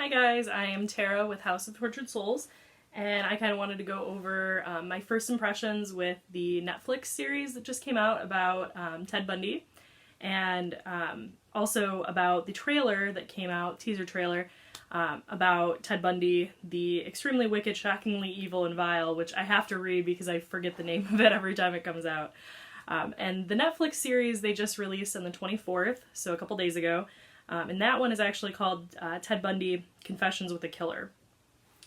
Hi guys, I am Tara with House of Tortured Souls, and I kind of wanted to go over my first impressions with the Netflix series that just came out about Ted Bundy, and also about the trailer that came out, teaser trailer, about Ted Bundy, the extremely wicked, shockingly evil, and vile, which I have to read because I forget the name of it every time it comes out. And the Netflix series they just released on the 24th, so a couple days ago. And that one is actually called Ted Bundy, Confessions with a Killer.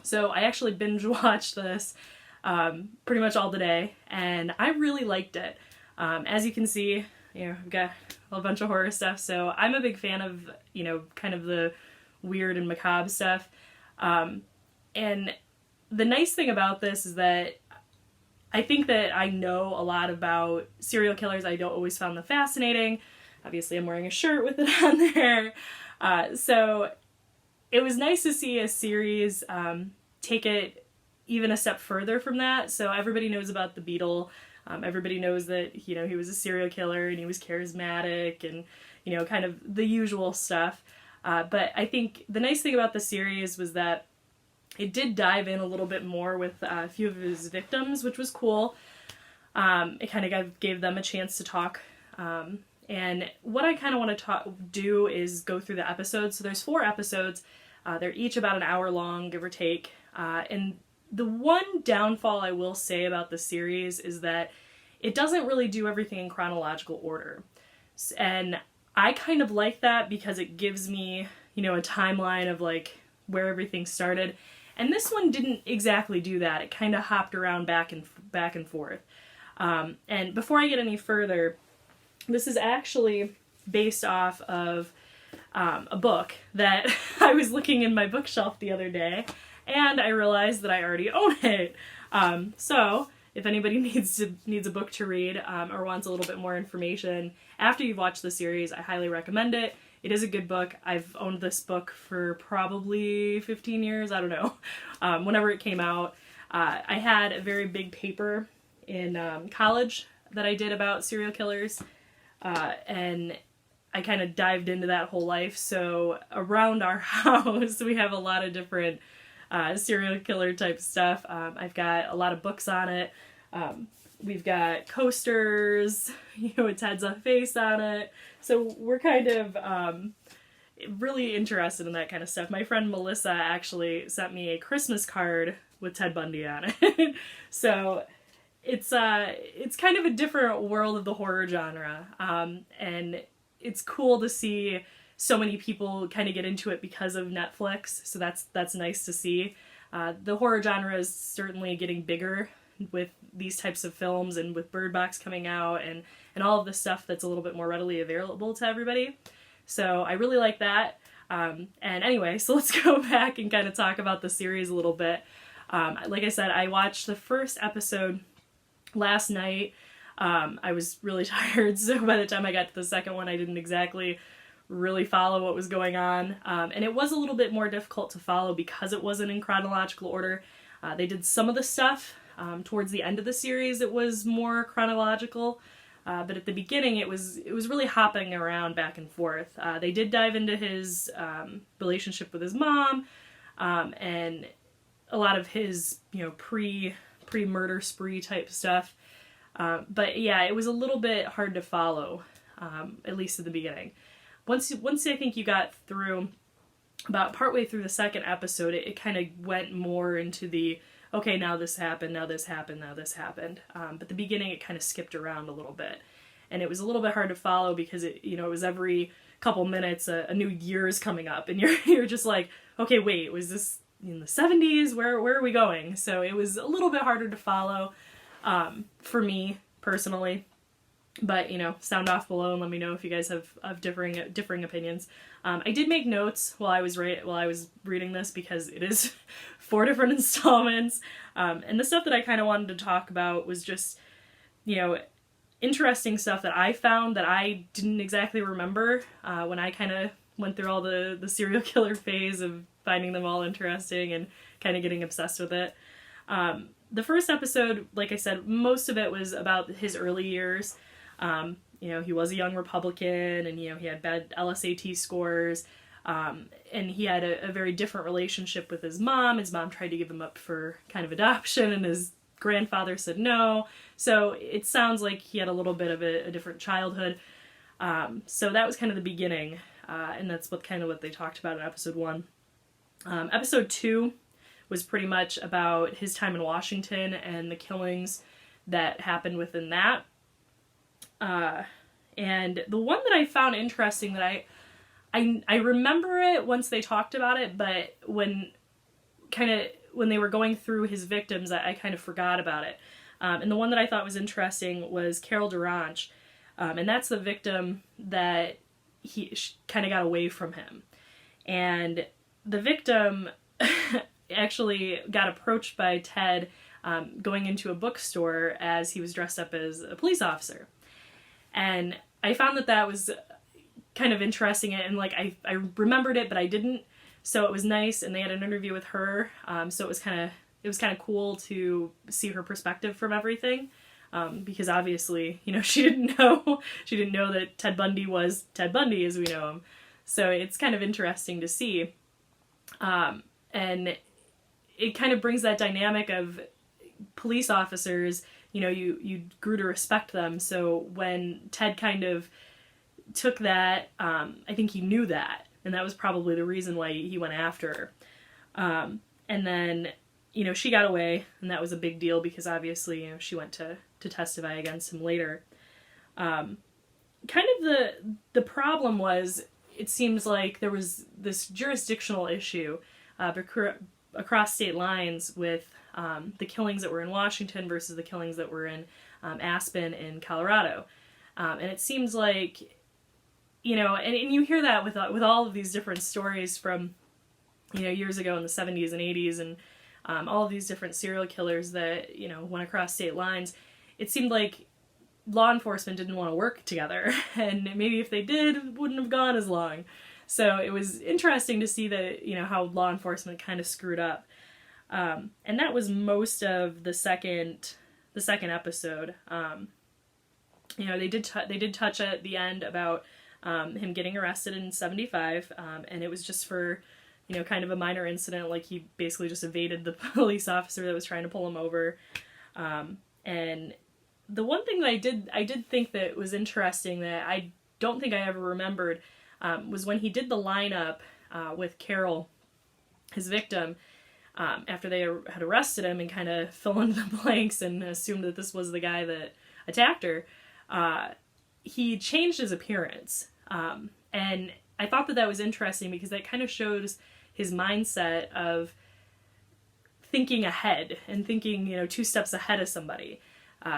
So I actually binge watched this pretty much all today, and I really liked it. As you can see, I've got a bunch of horror stuff, so I'm a big fan of, kind of the weird and macabre stuff. And the nice thing about this is that I think that I know a lot about serial killers. I don't always found them fascinating. Obviously, I'm wearing a shirt with it on there. So it was nice to see a series take it even a step further from that. So everybody knows about the Beetle. Everybody knows that, he was a serial killer and he was charismatic and, kind of the usual stuff. But I think the nice thing about the series was that it did dive in a little bit more with a few of his victims, which was cool. It kind of gave them a chance to talk. And what I kind of want to do is go through the episodes. So there's 4 episodes. They're each about an hour long, give or take. And the one downfall I will say about the series is that it doesn't really do everything in chronological order. And I kind of like that because it gives me, a timeline of like where everything started. And this one didn't exactly do that. It kind of hopped around back and forth. And before I get any further, this is actually based off of a book that I was looking in my bookshelf the other day, and I realized that I already own it. So if anybody needs a book to read or wants a little bit more information after you've watched the series, I highly recommend it. It is a good book. I've owned this book for probably 15 years, I don't know, whenever it came out. I had a very big paper in college that I did about serial killers. And I kind of dived into that whole life. So around our house, we have a lot of different serial killer type stuff. I've got a lot of books on it. We've got coasters, with Ted's face on it. So we're kind of really interested in that kind of stuff. My friend Melissa actually sent me a Christmas card with Ted Bundy on it. So it's kind of a different world of the horror genre, and it's cool to see so many people kind of get into it because of Netflix, so that's nice to see. The horror genre is certainly getting bigger with these types of films and with Bird Box coming out and all of the stuff that's a little bit more readily available to everybody. So I really like that. And anyway, so let's go back and kind of talk about the series a little bit. Like I said, I watched the first episode last night. I was really tired, so by the time I got to the second one, I didn't exactly really follow what was going on. And it was a little bit more difficult to follow because it wasn't in chronological order. They did some of the stuff towards the end of the series. It was more chronological, but at the beginning, it was really hopping around back and forth. They did dive into his relationship with his mom, and a lot of his pre-murder spree type stuff. But yeah, it was a little bit hard to follow, at least at the beginning. Once I think you got through, about partway through the second episode, it kind of went more into the, okay, now this happened, now this happened, now this happened. But the beginning, it kind of skipped around a little bit. And it was a little bit hard to follow because it was every couple minutes a new year is coming up. And you're just like, okay, wait, was this in the 70s? Where are we going? So it was a little bit harder to follow for me personally. But sound off below and let me know if you guys have differing opinions. I did make notes while I was reading this because it is 4 different installments. And the stuff that I kind of wanted to talk about was just interesting stuff that I found that I didn't exactly remember when I kind of went through all the serial killer phase of finding them all interesting and kind of getting obsessed with it. The first episode, like I said, most of it was about his early years. He was a young Republican and, he had bad LSAT scores. And he had a very different relationship with his mom. His mom tried to give him up for kind of adoption, and his grandfather said no. So it sounds like he had a little bit of a different childhood. So that was kind of the beginning, and that's what they talked about in episode 1. Episode 2 was pretty much about his time in Washington and the killings that happened within that. And the one that I found interesting that I remember it once they talked about it, but when they were going through his victims, I kind of forgot about it. And the one that I thought was interesting was Carol Duranch, and that's the victim that he kind of got away from him. And the victim actually got approached by Ted going into a bookstore as he was dressed up as a police officer. And I found that was kind of interesting, and like I remembered it, but I didn't. So it was nice, and they had an interview with her. So it was kind of cool to see her perspective from everything, because obviously, she didn't know that Ted Bundy was Ted Bundy as we know him. So it's kind of interesting to see, and it kind of brings that dynamic of police officers. You grew to respect them. So when Ted kind of took that, I think he knew that, and that was probably the reason why he went after her. And then, she got away, and that was a big deal because obviously, she went to testify against him later. Kind of the problem was, it seems like there was this jurisdictional issue across state lines with the killings that were in Washington versus the killings that were in Aspen in Colorado. And it seems like, and you hear that with all of these different stories from, years ago in the 70s and 80s, and all of these different serial killers that, went across state lines. It seemed like law enforcement didn't want to work together, and maybe if they did, it wouldn't have gone as long. So it was interesting to see that, how law enforcement kind of screwed up. And that was most of the second episode. They did touch at the end about him getting arrested in 1975, and it was just for, kind of a minor incident, like he basically just evaded the police officer that was trying to pull him over. And the one thing that I did think that was interesting that I don't think I ever remembered was when he did the lineup with Carol, his victim, after they had arrested him and kind of fill in the blanks and assumed that this was the guy that attacked her, he changed his appearance. And I thought that was interesting because that kind of shows his mindset of thinking ahead and thinking, 2 steps ahead of somebody.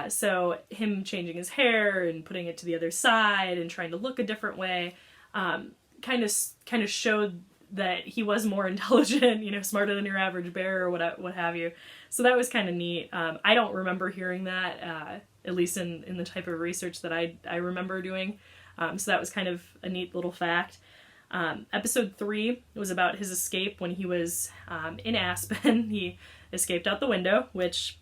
So him changing his hair and putting it to the other side and trying to look a different way, kind of showed that he was more intelligent, smarter than your average bear or what have you. So that was kind of neat. I don't remember hearing that, at least in the type of research that I remember doing. So that was kind of a neat little fact. Episode 3 was about his escape when he was in Aspen. He escaped out the window, which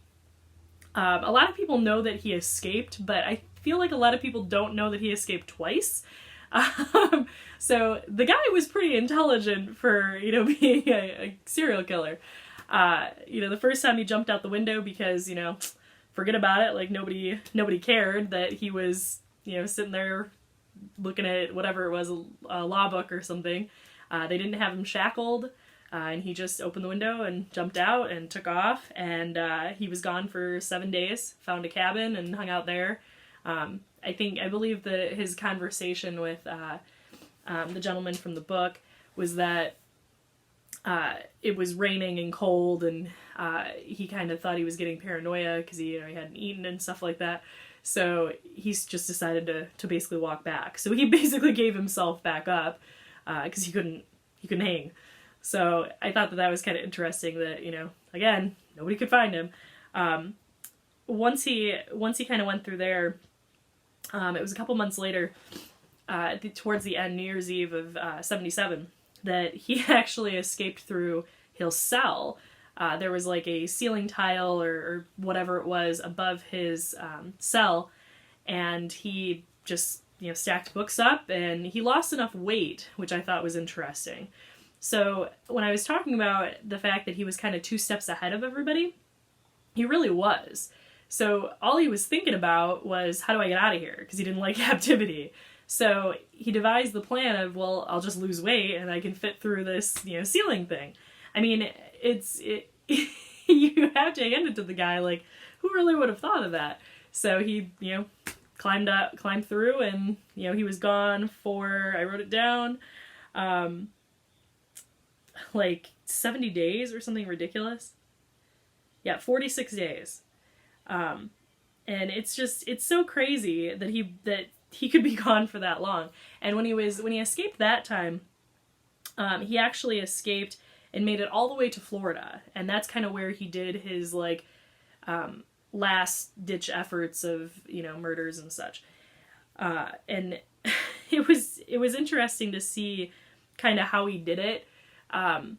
a lot of people know that he escaped, but I feel like a lot of people don't know that he escaped twice. So the guy was pretty intelligent for, being a serial killer. The first time he jumped out the window because, forget about it, like nobody cared that he was, sitting there looking at whatever it was, a law book or something. They didn't have him shackled, and he just opened the window and jumped out and took off, and he was gone for 7 days, found a cabin and hung out there. I believe that his conversation with the gentleman from the book was that it was raining and cold, and he kind of thought he was getting paranoia because he hadn't eaten and stuff like that. So he's just decided to basically walk back. So he basically gave himself back up because he couldn't hang. So I thought that was kind of interesting that, again, nobody could find him. Once he kind of went through there, it was a couple months later, towards the end, New Year's Eve of 1977, that he actually escaped through his cell. There was like a ceiling tile or whatever it was above his cell, and he just stacked books up, and he lost enough weight, which I thought was interesting. So when I was talking about the fact that he was kind of 2 steps ahead of everybody, he really was. So all he was thinking about was, how do I get out of here? Because he didn't like captivity. So he devised the plan of, well, I'll just lose weight and I can fit through this, ceiling thing. I mean, you have to hand it to the guy, like, who really would have thought of that? So he, climbed through, and, he was gone for, I wrote it down, like 70 days or something ridiculous. Yeah, 46 days. And it's so crazy that he could be gone for that long. And when he escaped that time, he actually escaped and made it all the way to Florida. And that's kind of where he did his, like, last ditch efforts of, murders and such. And it was interesting to see kind of how he did it.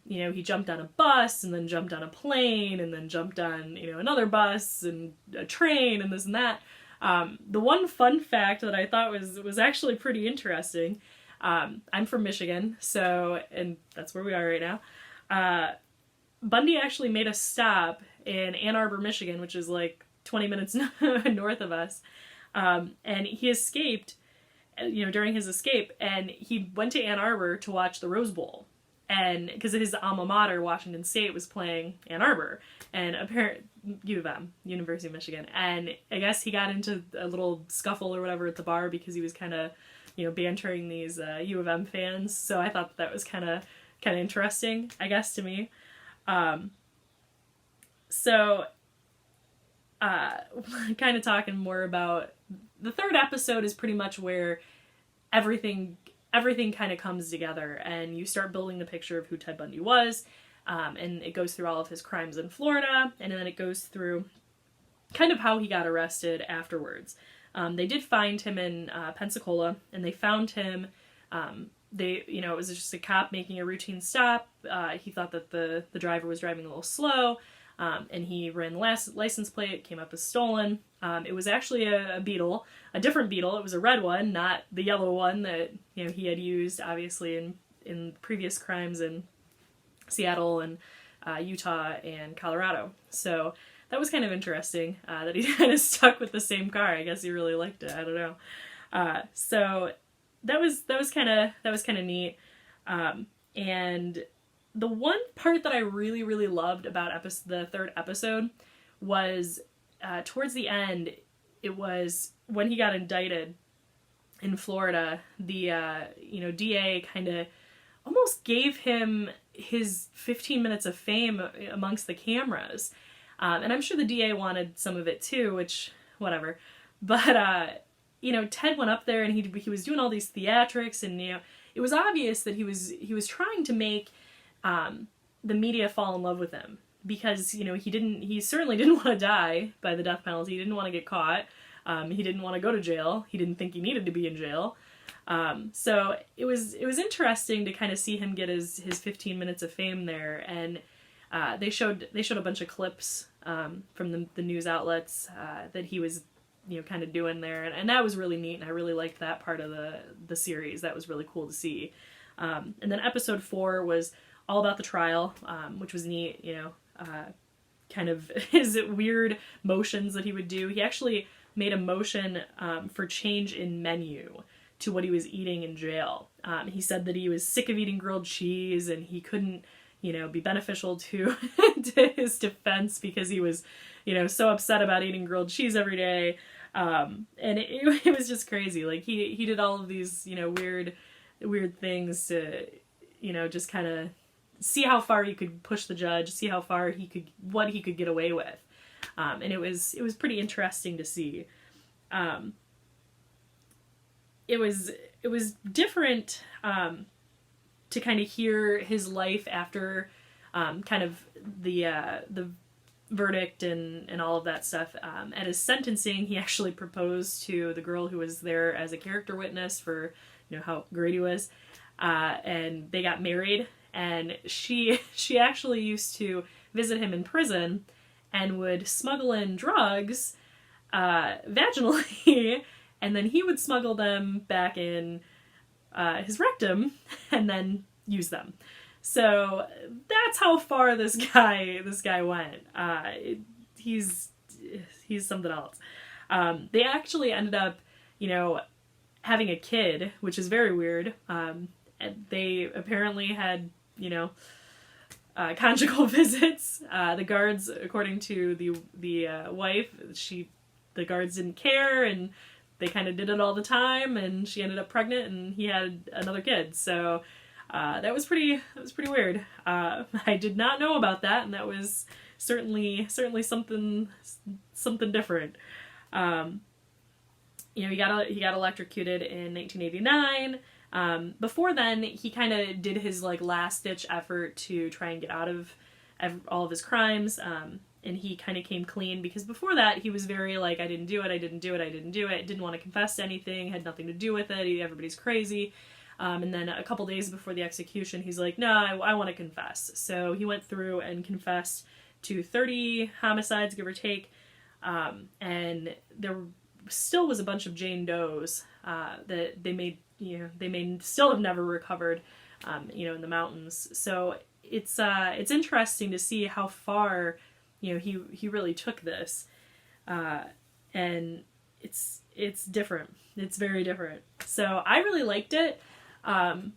He jumped on a bus, and then jumped on a plane, and then jumped on, another bus and a train and this and that. The one fun fact that I thought was actually pretty interesting, I'm from Michigan, and that's where we are right now. Bundy actually made a stop in Ann Arbor, Michigan, which is like 20 minutes north of us. And he escaped, during his escape, and he went to Ann Arbor to watch the Rose Bowl. And because his alma mater, Washington State, was playing Ann Arbor, and U of M, University of Michigan. And I guess he got into a little scuffle or whatever at the bar because he was kind of, bantering these U of M fans. So I thought that was kind of interesting, I guess, to me. Kind of talking more about the 3rd episode is pretty much where everything kind of comes together, and you start building the picture of who Ted Bundy was, and it goes through all of his crimes in Florida, and then it goes through kind of how he got arrested afterwards. They did find him in Pensacola, and they found him, it was just a cop making a routine stop. He thought that the driver was driving a little slow, and he ran the license plate. It came up as stolen. It was actually a Beetle, a different Beetle. It was a red one, not the yellow one that he had used, obviously, in previous crimes in Seattle and Utah and Colorado. So that was kind of interesting that he kind of stuck with the same car. I guess he really liked it. I don't know. So that was kind of neat. And the one part that I really, really loved about the 3rd episode was towards the end. It was when he got indicted in Florida. The DA kind of almost gave him his 15 minutes of fame amongst the cameras, and I'm sure the DA wanted some of it too, which whatever. But Ted went up there, and he was doing all these theatrics, and it was obvious that he was trying to make the media fall in love with him, because he certainly didn't want to die by the death penalty. He didn't want to get caught. He didn't want to go to jail. He didn't think he needed to be in jail. So it was interesting to kind of see him get his 15 minutes of fame there, and they showed a bunch of clips from the news outlets that he was kind of doing there, and that was really neat, and I really liked that part of the series. That was really cool to see. And then episode 4 was all about the trial, which was neat. Kind of his weird motions that he would do. He actually made a motion for change in menu to what he was eating in jail. He said that he was sick of eating grilled cheese, and he couldn't, be beneficial to to his defense because he was, so upset about eating grilled cheese every day. And it was just crazy. Like he did all of these, weird things to, just kind of see how far he could push the judge, see how far what he could get away with. And it was pretty interesting to see. It was different to kind of hear his life after kind of the verdict and all of that stuff. At his sentencing, he actually proposed to the girl who was there as a character witness for how great he was, and they got married. And she actually used to visit him in prison and would smuggle in drugs vaginally and then he would smuggle them back in his rectum and then use them. So that's how far this guy went. He's something else. They actually ended up, having a kid, which is very weird. They apparently had, conjugal visits. The guards, according to the wife, the guards didn't care, and they kind of did it all the time, and she ended up pregnant, and he had another kid. So that was pretty weird. I did not know about that, and that was certainly something different. He got electrocuted in 1989. Before then, he kind of did his last-ditch effort to try and get out of all of his crimes, and he kind of came clean, because before that, he was very I didn't do it, didn't want to confess to anything, had nothing to do with it, everybody's crazy. And then a couple days before the execution, he's like, no, I want to confess. So he went through and confessed to 30 homicides, give or take, and there still was a bunch of Jane Does that they may still have never recovered, in the mountains. So it's interesting to see how far, he really took this, and it's different. It's very different. So I really liked it. I'm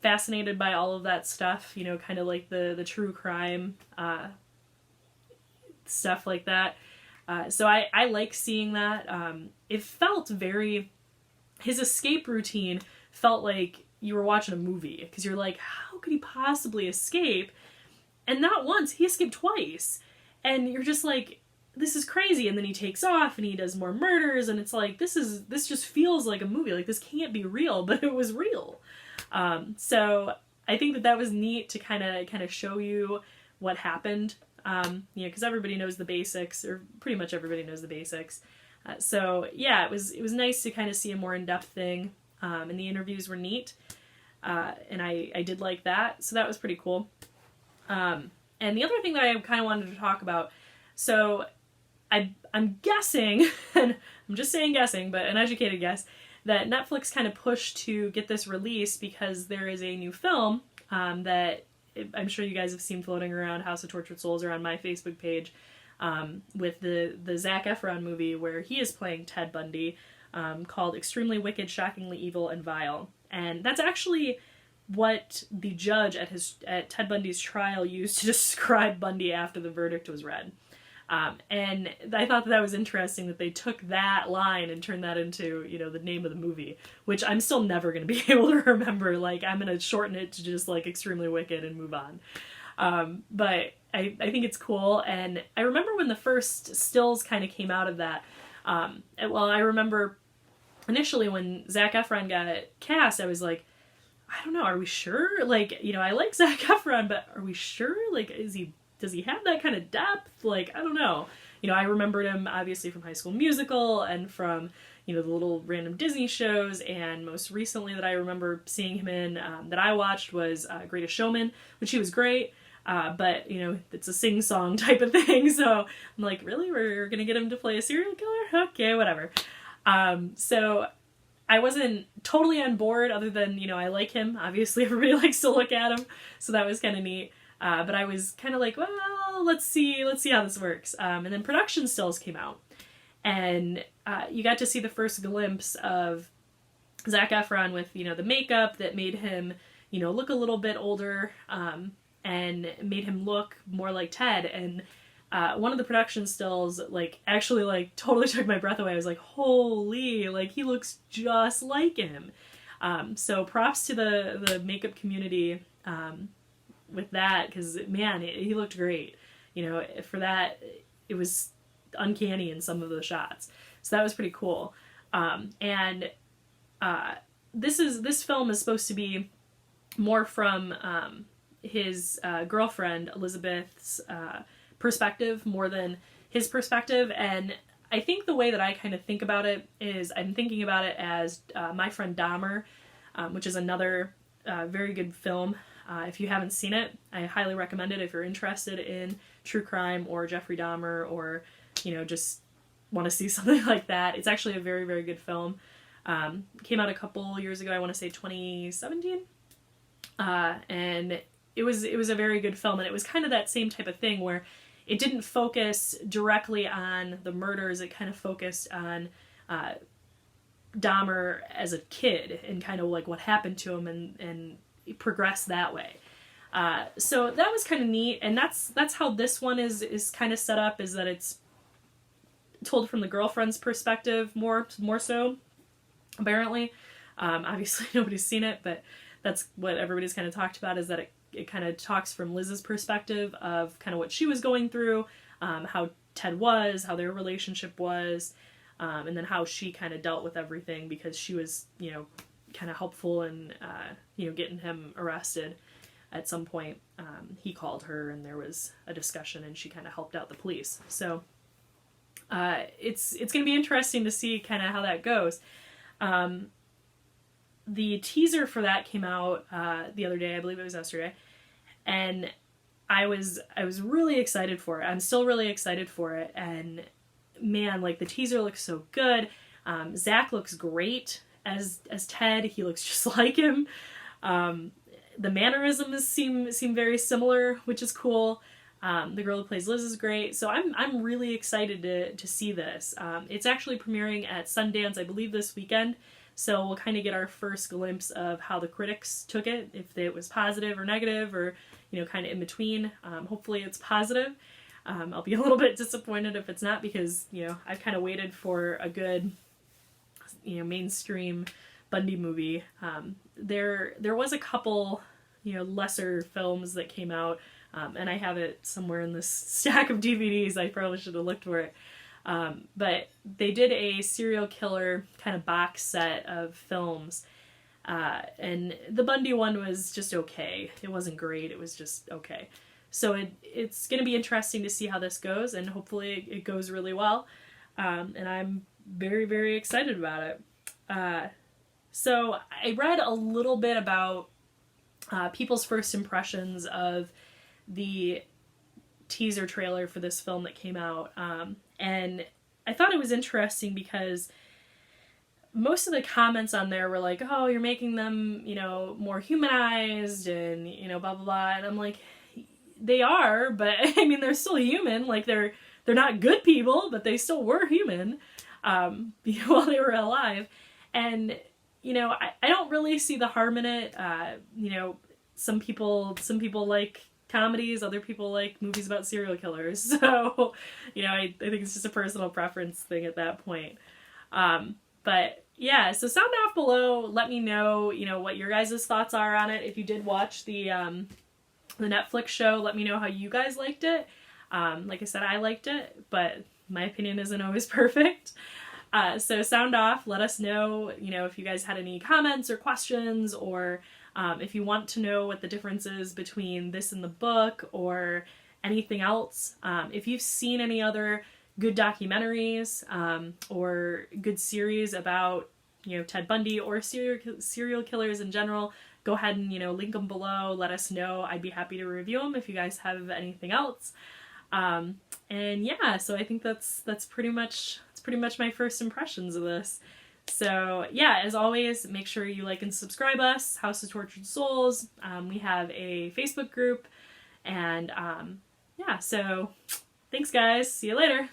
fascinated by all of that stuff, kind of like the true crime stuff like that. So I like seeing that. It felt his escape routine felt like you were watching a movie, because you're like, how could he possibly escape? And not once, he escaped twice. And you're just like, this is crazy. And then he takes off and he does more murders, and it's like, this just feels like a movie. Like, this can't be real, but it was real. So I think that was neat to kind of show you what happened. Because everybody knows the basics, or pretty much everybody knows the basics. So yeah, it was nice to kind of see a more in-depth thing, and the interviews were neat, and I did like that, so that was pretty cool. And the other thing that I kind of wanted to talk about, so I'm guessing, and I'm just saying guessing, but an educated guess, that Netflix kind of pushed to get this released because there is a new film that I'm sure you guys have seen floating around, House of Tortured Souls, or on my Facebook page, with the Zac Efron movie where he is playing Ted Bundy, called Extremely Wicked, Shockingly Evil, and Vile. And that's actually what the judge at Ted Bundy's trial used to describe Bundy after the verdict was read. And I thought that was interesting that they took that line and turned that into, the name of the movie, which I'm still never going to be able to remember. I'm going to shorten it to just Extremely Wicked and move on. But I think it's cool. And I remember when the first stills kind of came out of that. I remember initially when Zac Efron got cast, I was like, I don't know, are we sure? I like Zac Efron, but are we sure? Does he have that kind of depth? I don't know. I remembered him obviously from High School Musical and from, the little random Disney shows, and most recently that I remember seeing him in, that I watched, was Greatest Showman, which he was great, but, it's a sing-song type of thing, so I'm like, really? We're gonna get him to play a serial killer? Okay, whatever. So I wasn't totally on board, other than, I like him. Obviously, everybody likes to look at him, so that was kind of neat. But I was kind of like, well, let's see how this works. And then production stills came out, and you got to see the first glimpse of Zac Efron with, the makeup that made him, look a little bit older, and made him look more like Ted. And one of the production stills, actually, totally took my breath away. I was like, holy, he looks just like him. So props to the makeup community, with that, because man, he looked great. For that, it was uncanny in some of the shots, so that was pretty cool. And this film is supposed to be more from his girlfriend Elizabeth's perspective, more than his perspective. And I think the way that I kind of think about it is, I'm thinking about it as My Friend Dahmer, which is another very good film. If you haven't seen it, I highly recommend it if you're interested in true crime or Jeffrey Dahmer, or, just want to see something like that. It's actually a very, very good film. Came out a couple years ago, I want to say 2017. And it was a very good film, and it was kind of that same type of thing where it didn't focus directly on the murders. It kind of focused on Dahmer as a kid and kind of like what happened to him, and progressed that way. So that was kind of neat, and that's how this one is kind of set up, is that it's told from the girlfriend's perspective more so, apparently. Obviously nobody's seen it, but that's what everybody's kind of talked about, is that it kind of talks from Liz's perspective of kind of what she was going through, how Ted was, how their relationship was, and then how she kind of dealt with everything, because she was, you know, kind of helpful in, you know, getting him arrested. At some point, he called her and there was a discussion, and she kind of helped out the police. So it's going to be interesting to see kind of how that goes. The teaser for that came out the other day, I believe it was yesterday, and I was really excited for it. I'm still really excited for it, and man, like, the teaser looks so good. Zach looks great as Ted. He looks just like him. The mannerisms seem very similar, which is cool. The girl who plays Liz is great, so I'm really excited to see this. It's actually premiering at Sundance, I believe, this weekend. So we'll kind of get our first glimpse of how the critics took it, if it was positive or negative, or, you know, kind of in between. Hopefully it's positive. I'll be a little bit disappointed if it's not, because, you know, I've kind of waited for a good, you know, mainstream Bundy movie. There was a couple, you know, lesser films that came out, and I have it somewhere in this stack of DVDs. I probably should have looked for it. But they did a serial killer kind of box set of films, and the Bundy one was just okay. It wasn't great, it was just okay. So it's going to be interesting to see how this goes, and hopefully it goes really well. And I'm very, very excited about it. So I read a little bit about people's first impressions of the teaser trailer for this film that came out. And I thought it was interesting because most of the comments on there were like, oh, you're making them, you know, more humanized and, you know, blah, blah, blah. And I'm like, they are, but I mean, they're still human. Like, they're not good people, but they still were human while they were alive. And, you know, I don't really see the harm in it. You know, some people like comedies, other people like movies about serial killers. So, you know, I think it's just a personal preference thing at that point. But yeah, so sound off below. Let me know, you know, what your guys' thoughts are on it. If you did watch the Netflix show, let me know how you guys liked it. Like I said, I liked it, but my opinion isn't always perfect. So sound off. Let us know, you know, if you guys had any comments or questions, or if you want to know what the difference is between this and the book, or anything else. If you've seen any other good documentaries or good series about, you know, Ted Bundy or serial killers in general, go ahead and, you know, link them below. Let us know. I'd be happy to review them if you guys have anything else. And yeah, so I think that's pretty much my first impressions of this. So yeah, as always, make sure you like and subscribe us, House of Tortured Souls. We have a Facebook group, and yeah, so thanks guys. See you later.